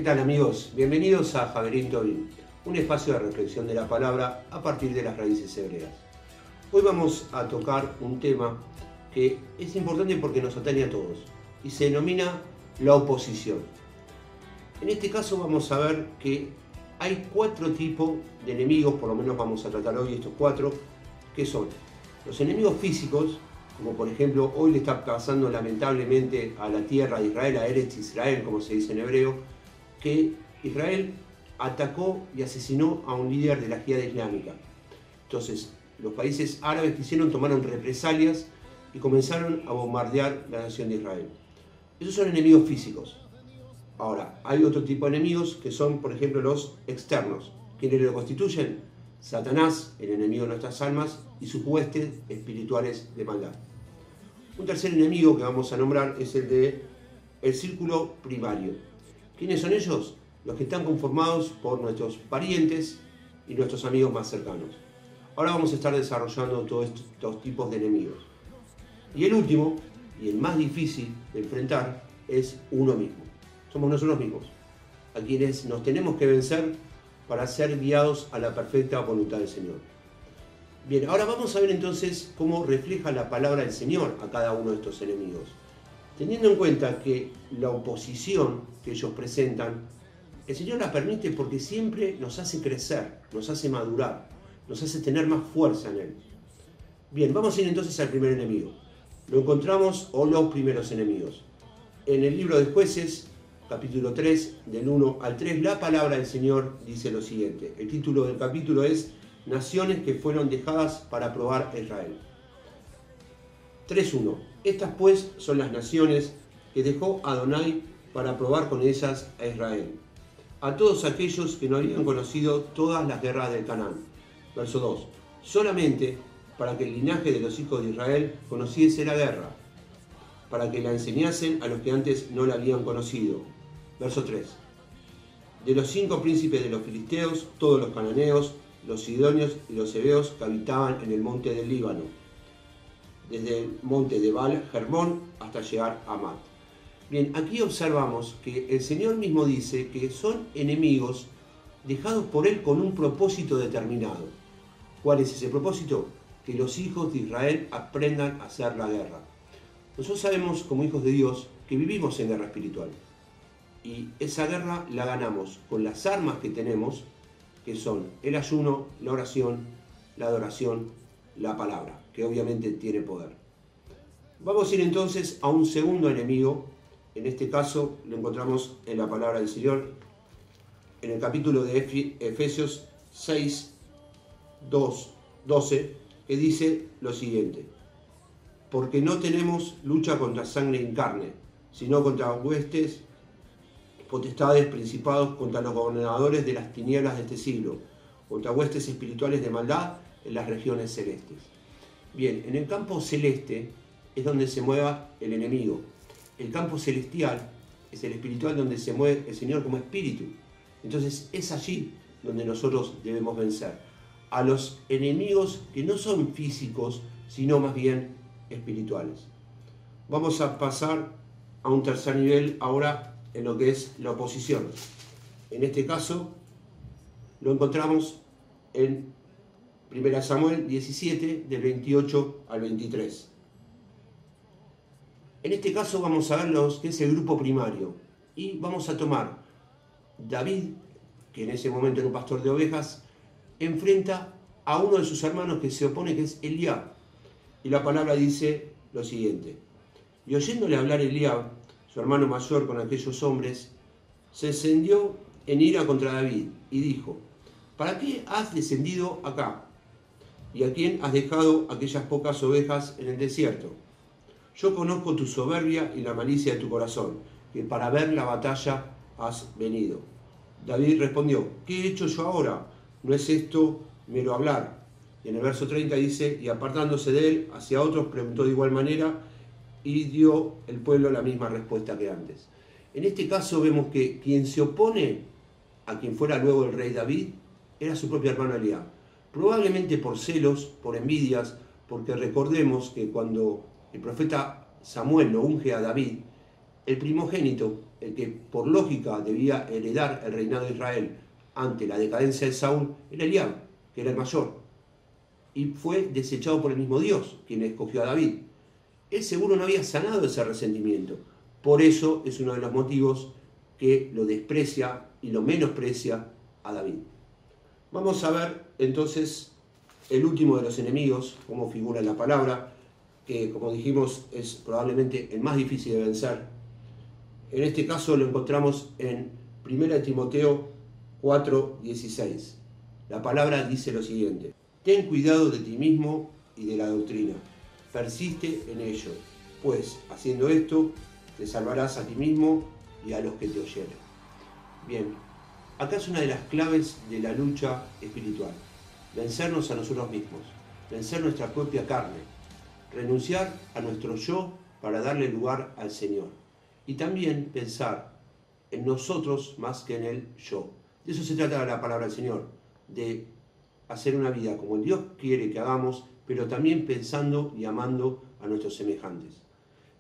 tal amigos? Bienvenidos a Javerín Tobin, un espacio de reflexión de la palabra a partir de las raíces hebreas. Hoy vamos a tocar un tema que es importante porque nos atañe a todos y se denomina la oposición. En este caso vamos a ver que hay 4 tipos de enemigos, por lo menos vamos a tratar hoy estos 4, que son los enemigos físicos, como por ejemplo hoy le está pasando lamentablemente a la tierra de Israel, a Eretz Israel, como se dice en hebreo, que Israel atacó y asesinó a un líder de la Jihad Islámica. Entonces, los países árabes que hicieron tomaron represalias y comenzaron a bombardear la nación de Israel. Esos son enemigos físicos. Ahora, hay otro tipo de enemigos que son, por ejemplo, los externos. ¿Quiénes lo constituyen? Satanás, el enemigo de nuestras almas, y sus huestes espirituales de maldad. Un tercer enemigo que vamos a nombrar es el de el círculo primario. ¿Quiénes son ellos? Los que están conformados por nuestros parientes y nuestros amigos más cercanos. Ahora vamos a estar desarrollando todos estos tipos de enemigos. Y el último, y el más difícil de enfrentar, es uno mismo. Somos nosotros mismos, a quienes nos tenemos que vencer para ser guiados a la perfecta voluntad del Señor. Bien, ahora vamos a ver entonces cómo refleja la palabra del Señor a cada uno de estos enemigos. Teniendo en cuenta que la oposición que ellos presentan, el Señor la permite porque siempre nos hace crecer, nos hace madurar, nos hace tener más fuerza en Él. Bien, vamos a ir entonces al primer enemigo. Lo encontramos, o los primeros enemigos. En el libro de Jueces, capítulo 3, del 1 al 3, la palabra del Señor dice lo siguiente. El título del capítulo es Naciones que fueron dejadas para probar a Israel. 3.1. Estas pues son las naciones que dejó Adonai para probar con ellas a Israel, a todos aquellos que no habían conocido todas las guerras del Canaán. Verso 2. Solamente para que el linaje de los hijos de Israel conociese la guerra, para que la enseñasen a los que antes no la habían conocido. Verso 3. De los 5 príncipes de los filisteos, todos los cananeos, los sidonios y los heveos que habitaban en el monte del Líbano, desde el monte de Baal Hermón hasta llegar a Mat. Bien, aquí observamos que el Señor mismo dice que son enemigos dejados por Él con un propósito determinado. ¿Cuál es ese propósito? Que los hijos de Israel aprendan a hacer la guerra. Nosotros sabemos como hijos de Dios que vivimos en guerra espiritual. Y esa guerra la ganamos con las armas que tenemos, que son el ayuno, la oración, la adoración, la palabra, que obviamente tiene poder. Vamos a ir entonces a un segundo enemigo. En este caso lo encontramos en la palabra del Señor, en el capítulo de Efesios 6, 12, que dice lo siguiente. Porque no tenemos lucha contra sangre y carne, sino contra huestes, potestades, principados, contra los gobernadores de las tinieblas de este siglo, contra huestes espirituales de maldad en las regiones celestes. Bien, en el campo celeste es donde se mueva el enemigo. El campo celestial es el espiritual donde se mueve el Señor como espíritu. Entonces es allí donde nosotros debemos vencer a los enemigos que no son físicos, sino más bien espirituales. Vamos a pasar a un tercer nivel ahora en lo que es la oposición. En este caso lo encontramos en 1 Samuel 17, del 28 al 23. En este caso vamos a ver lo que es el grupo primario. Y vamos a tomar David, que en ese momento era un pastor de ovejas, enfrenta a uno de sus hermanos que se opone, que es Eliab. Y la palabra dice lo siguiente. Y oyéndole hablar Eliab, su hermano mayor, con aquellos hombres, se encendió en ira contra David y dijo, ¿para qué has descendido acá? ¿Y a quién has dejado aquellas pocas ovejas en el desierto? Yo conozco tu soberbia y la malicia de tu corazón, que para ver la batalla has venido. David respondió, ¿qué he hecho yo ahora? ¿No es esto mero hablar? Y en el verso 30 dice, y apartándose de él hacia otros, preguntó de igual manera, y dio el pueblo la misma respuesta que antes. En este caso vemos que quien se opone a quien fuera luego el rey David era su propio hermano Eliab. Probablemente por celos, por envidias, porque recordemos que cuando el profeta Samuel lo unge a David, El primogénito, el que por lógica debía heredar el reinado de Israel ante la decadencia de Saúl, era Eliab, que era el mayor, y fue desechado por el mismo Dios, quien escogió a David. Él seguro no había sanado ese resentimiento, por eso es uno de los motivos que lo desprecia y lo menosprecia a David. Vamos a ver entonces el último de los enemigos, cómo figura en la palabra, que como dijimos es probablemente el más difícil de vencer. En este caso lo encontramos en 1 Timoteo 4:16. La palabra dice lo siguiente: ten cuidado de ti mismo y de la doctrina, persiste en ello, pues haciendo esto te salvarás a ti mismo y a los que te oyeren. Bien, acá es una de las claves de la lucha espiritual: vencernos a nosotros mismos, vencer nuestra propia carne, renunciar a nuestro yo para darle lugar al Señor, y también pensar en nosotros más que en el yo. De eso se trata la palabra del Señor, de hacer una vida como Dios quiere que hagamos, pero también pensando y amando a nuestros semejantes.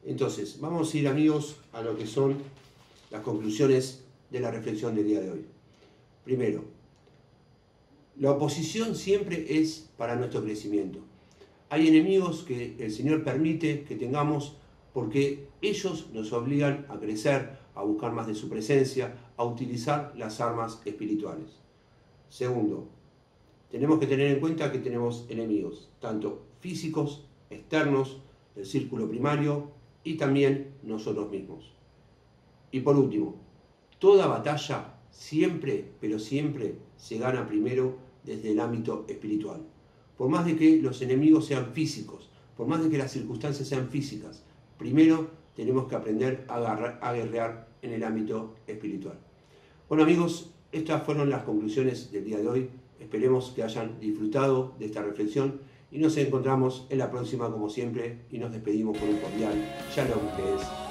Entonces, vamos a ir, amigos, a lo que son las conclusiones de la reflexión del día de hoy. Primero, la oposición siempre es para nuestro crecimiento. Hay enemigos que el Señor permite que tengamos porque ellos nos obligan a crecer, a buscar más de su presencia, a utilizar las armas espirituales. Segundo, tenemos que tener en cuenta que tenemos enemigos, tanto físicos, externos, del círculo primario y también nosotros mismos. Y por último, toda batalla siempre, pero siempre se gana primero desde el ámbito espiritual. Por más de que los enemigos sean físicos, por más de que las circunstancias sean físicas, primero tenemos que aprender a guerrear en el ámbito espiritual. Bueno, amigos, estas fueron las conclusiones del día de hoy. Esperemos que hayan disfrutado de esta reflexión y nos encontramos en la próxima como siempre y nos despedimos con un cordial Shalom, que es